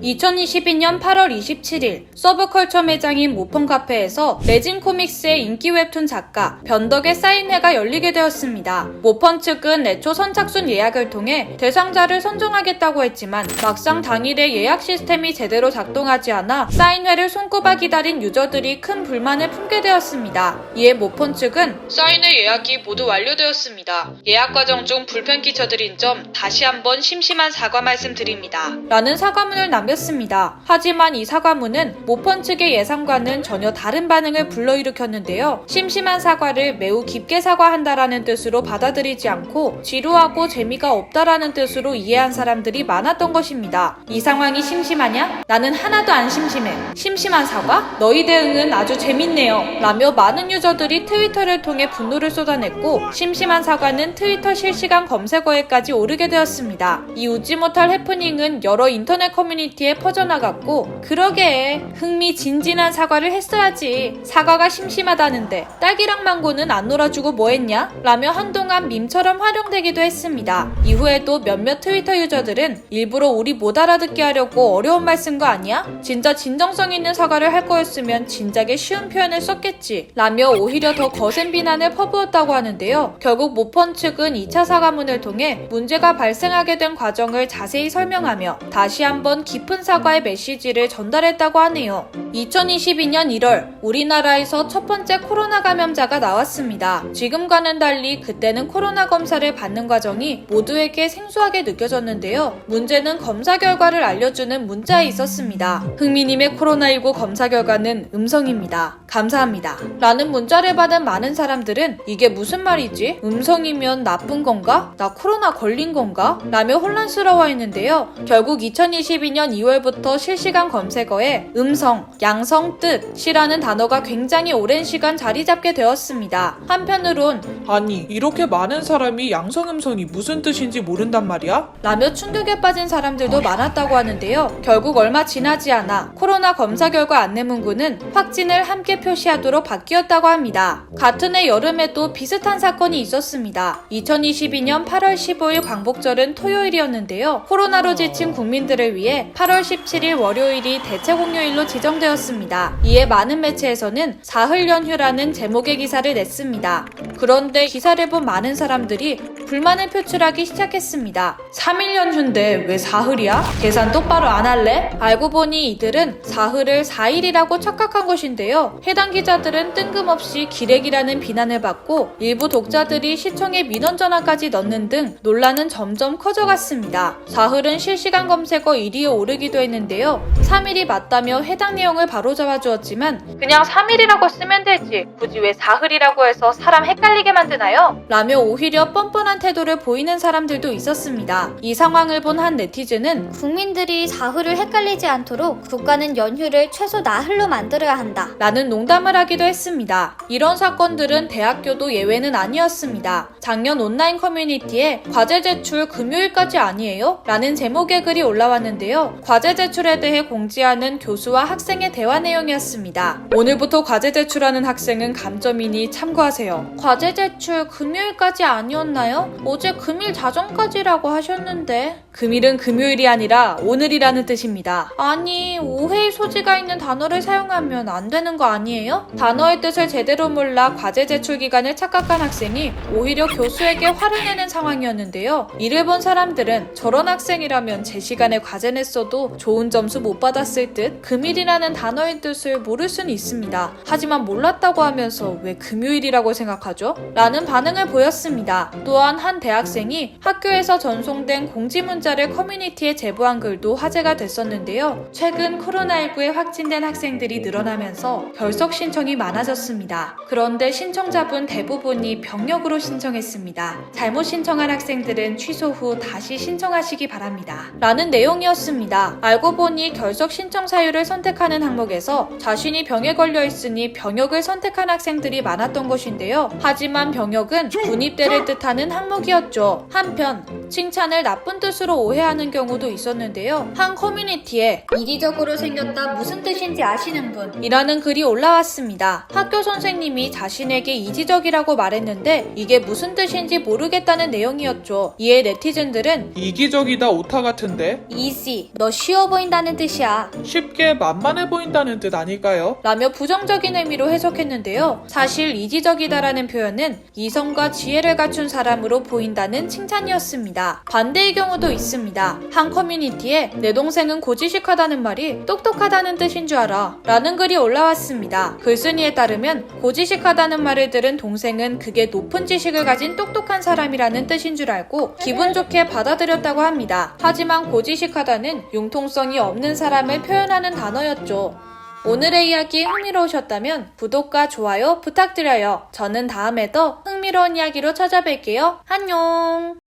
2022년 8월 27일 서브컬처 매장인 모펀카페에서 레진 코믹스의 인기 웹툰 작가 변덕의 사인회가 열리게 되었습니다. 모펀 측은 애초 선착순 예약을 통해 대상자를 선정하겠다고 했지만 막상 당일에 예약 시스템이 제대로 작동하지 않아 사인회를 손꼽아 기다린 유저들이 큰 불만을 품게 되었습니다. 이에 모펀 측은 사인회 예약이 모두 완료되었습니다. 예약 과정 중 불편 끼쳐드린 점 다시 한번 심심한 사과 말씀드립니다. 라는 사과문을 남겼습니다. 하지만 이 사과문은 모펀 측의 예상과는 전혀 다른 반응을 불러일으켰는데요. 심심한 사과를 매우 깊게 사과한다라는 뜻으로 받아들이지 않고 지루하고 재미가 없다라는 뜻으로 이해한 사람들이 많았던 것입니다. 이 상황이 심심하냐? 나는 하나도 안 심심해. 심심한 사과? 너희 대응은 아주 재밌네요. 라며 많은 유저들이 트위터를 통해 분노를 쏟아냈고 심심한 사과는 트위터 실시간 검색어에까지 오르게 되었습니다. 이 웃지 못할 해프닝은 여러 인터넷 커뮤니티에 퍼져나갔고 그러게 흥미진진한 사과를 했어야지. 사과가 심심하다는데 딸기랑 망고는 안 놀아주고 뭐했냐? 라며 한동안 밈처럼 활용되기도 했습니다. 이후에도 몇몇 트위터 유저들은 일부러 우리 못 알아듣게 하려고 어려운 말 쓴 거 아니야? 진짜 진정성 있는 사과를 할 거였으면 진작에 쉬운 표현을 썼겠지 라며 오히려 더 거센 비난을 퍼부었다고 하는데요. 결국 모펀 측은 2차 사과문을 통해 문제가 발생하게 된 과정을 자세히 설명하며 다시 한번 깊은 사과의 메시지를 전달했다고 하네요. 2022년 1월 우리나라에서 첫 번째 코로나 감염자가 나왔습니다. 지금과는 달리 그때는 코로나 검사를 받는 과정이 모두에게 생소하게 느껴졌는데요. 문제는 검사 결과를 알려주는 문자에 있었습니다. 흥미님의 코로나19 검사 결과는 음성입니다. 감사합니다. 라는 문자를 받은 많은 사람들은 이게 무슨 말이지? 음성이면 나쁜 건가? 나 코로나 걸린 건가? 라며 혼란스러워했는데요. 결국 2022년 2월부터 실시간 검색어에 음성, 양성, 뜻이라는 단어가 굉장히 오랜 시간 자리 잡게 되었습니다. 한편으론 아니 이렇게 많은 사람이 양성음성이 무슨 뜻인지 모른단 말이야? 라며 충격에 빠진 사람들도 많았다고 하는데요. 결국 얼마 지나지 않아 코로나 검사 결과 안내문구는 확진을 함께 표시하도록 바뀌었다고 합니다. 같은 해 여름에도 비슷한 사건이 있었습니다. 2022년 8월 15일 광복절은 토요일이었는데요. 코로나로 지친 국민들을 위해 8월 17일 월요일이 대체 공휴일로 지정되었습니다. 이에 많은 매체에서는 사흘 연휴라는 제목의 기사를 냈습니다. 그런데 기사를 본 많은 사람들이 불만을 표출하기 시작했습니다. 3일 연휴인데 왜 사흘이야? 계산 똑바로 안 할래? 알고 보니 이들은 사흘을 4일이라고 착각한 것인데요. 해당 기자들은 뜬금없이 기레기라는 비난을 받고 일부 독자들이 시청에 민원 전화까지 넣는 등 논란은 점점 커져갔습니다. 사흘은 실시간 검색어 1위에 오르기도 했는데요. 3일이 맞다며 해당 내용을 바로잡아 주었지만 그냥 3일이라고 쓰면 되지 굳이 왜 사흘이라고 해서 사람 헷갈리게 만드나요? 라며 오히려 뻔뻔한 태도를 보이는 사람들도 있었습니다. 이 상황을 본 한 네티즌은 국민들이 사흘을 헷갈리지 않도록 국가는 연휴를 최소 나흘로 만들어야 한다 라는 농담을 하기도 했습니다. 이런 사건들은 대학교도 예외는 아니었습니다. 작년 온라인 커뮤니티에 과제 제출 금요일까지 아니에요? 라는 제목의 글이 올라왔는데요. 과제 제출에 대해 공지하는 교수와 학생의 대화 내용이었습니다. 오늘부터 과제 제출하는 학생은 감점이니 참고하세요. 과제 제출 금요일까지 아니었나요? 어제 금일 자정까지라고 하셨는데. 금일은 금요일이 아니라 오늘이라는 뜻입니다. 아니 오해의 소지가 있는 단어를 사용하면 안 되는 거 아니에요? 단어의 뜻을 제대로 몰라 과제 제출 기간을 착각한 학생이 오히려 교수에게 화를 내는 상황이었는데요. 이를 본 사람들은 저런 학생이라면 제 시간에 과제 냈어도 좋은 점수 못 받았을 듯 금일이라는 단어의 뜻을 모를 수는 있습니다. 하지만 몰랐다고 하면서 왜 금요일이라고 생각하죠? 라는 반응을 보였습니다. 또한 한 대학생이 학교에서 전송된 공지 문자를 커뮤니티에 제보한 글도 화제가 됐었는데요. 최근 코로나19에 확진된 학생들이 늘어나면서 결석 신청이 많아졌습니다. 그런데 신청자분 대부분이 병역으로 신청했습니다. 잘못 신청한 학생들은 취소 후 다시 신청하시기 바랍니다. 라는 내용이었습니다. 알고 보니 결석 신청 사유를 선택하는 항목에서 자신이 병에 걸려 있으니 병역을 선택한 학생들이 많았던 것인데요. 하지만 병역은 군입대를 뜻하는 항목이었죠. 한편 칭찬을 나쁜 뜻으로 오해하는 경우도 있었는데요. 한 커뮤니티에 이기적으로 생겼다 무슨 뜻인지 아시는 분 이라는 글이 올라왔습니다. 학교 선생님이 자신에게 이지적이라고 말했는데 이게 무슨 뜻인지 모르겠다는 내용이었죠. 이에 네티즌들은 이기적이다 오타 같은데? 이씨 너 너 쉬워 보인다는 뜻이야. 쉽게 만만해 보인다는 뜻 아닐까요? 라며 부정적인 의미로 해석했는데요. 사실 이지적이다라는 표현은 이성과 지혜를 갖춘 사람으로 보인다는 칭찬이었습니다. 반대의 경우도 있습니다. 한 커뮤니티에 내 동생은 고지식하다는 말이 똑똑하다는 뜻인 줄 알아 라는 글이 올라왔습니다. 글쓴이에 따르면 고지식하다는 말을 들은 동생은 그게 높은 지식을 가진 똑똑한 사람이라는 뜻인 줄 알고 기분 좋게 받아들였다고 합니다. 하지만 고지식하다는 융통성이 없는 사람을 표현하는 단어였죠. 오늘의 이야기 흥미로우셨다면 구독과 좋아요 부탁드려요. 저는 다음에 더 흥미로운 이야기로 찾아뵐게요. 안녕!